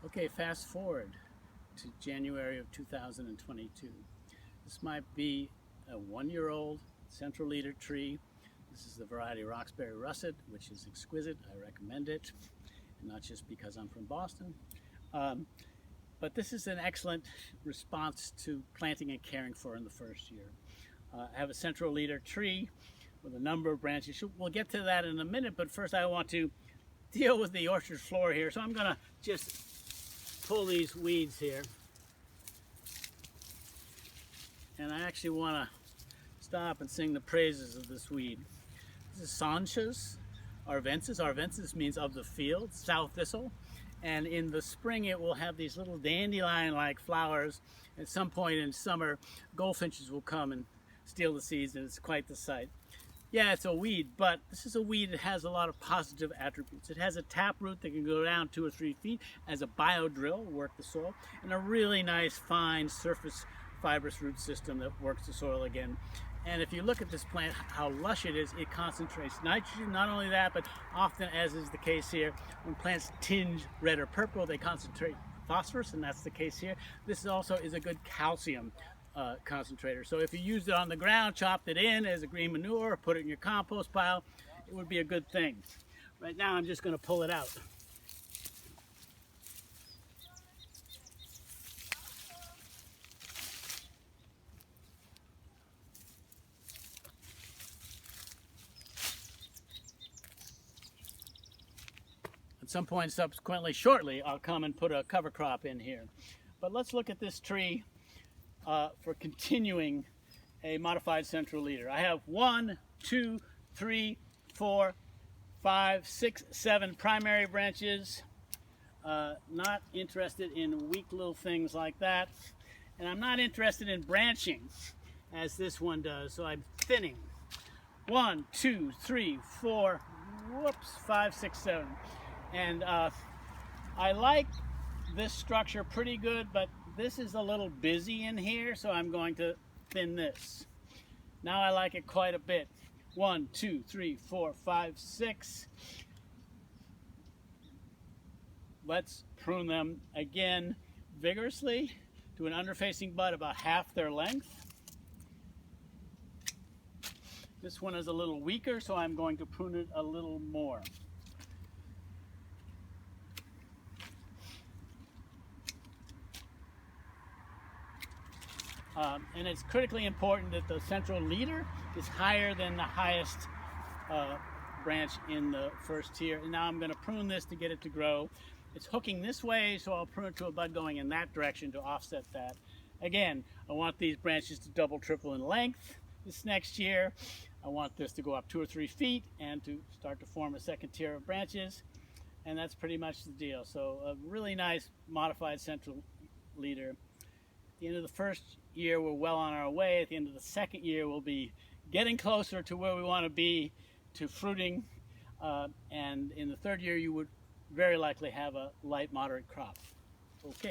Okay, fast forward to January of 2022. This might be a 1-year-old central leader tree. This is the variety Roxbury Russet, which is exquisite. I recommend it, and not just because I'm from Boston. But this is an excellent response to planting and caring for in the first year. I have a central leader tree with a number of branches. We'll get to that in a minute, but first I want to deal with the orchard floor here. So I'm gonna just pull these weeds here. And I actually want to stop and sing the praises of this weed. This is Sanchas arvensis. Arvensis means of the field, sow thistle. And in the spring it will have these little dandelion-like flowers. At some point in summer, goldfinches will come and steal the seeds, and it's quite the sight. Yeah, it's a weed, but this is a weed that has a lot of positive attributes. It has a taproot that can go down 2 or 3 feet as a biodrill, work the soil, and a really nice, fine surface fibrous root system that works the soil again. And if you look at this plant, how lush it is, it concentrates nitrogen. Not only that, but often, as is the case here, when plants tinge red or purple, they concentrate phosphorus, and that's the case here. This also is a good calcium concentrator. So if you used it on the ground, chopped it in as a green manure, put it in your compost pile, it would be a good thing. Right now I'm just going to pull it out. At some point subsequently, shortly, I'll come and put a cover crop in here. But let's look at this tree for continuing a modified central leader. I have 1, 2, 3, 4, 5, 6, 7 primary branches. Not interested in weak little things like that. And I'm not interested in branching as this one does, so I'm thinning. 1, 2, 3, 4, 5, 6, 7. And I like this structure pretty good, but this is a little busy in here, so I'm going to thin this. Now I like it quite a bit. 1, 2, 3, 4, 5, 6. Let's prune them again vigorously to an underfacing bud about half their length. This one is a little weaker, so I'm going to prune it a little more. And it's critically important that the central leader is higher than the highest branch in the first tier. And now I'm going to prune this to get it to grow. It's hooking this way, so I'll prune it to a bud going in that direction to offset that. Again, I want these branches to double, triple in length this next year. I want this to go up 2 or 3 feet and to start to form a second tier of branches. And that's pretty much the deal. So a really nice modified central leader. At the end of the first year, we're well on our way. At the end of the second year, we'll be getting closer to where we want to be, to fruiting. And in the third year, you would very likely have a light, moderate crop. Okay.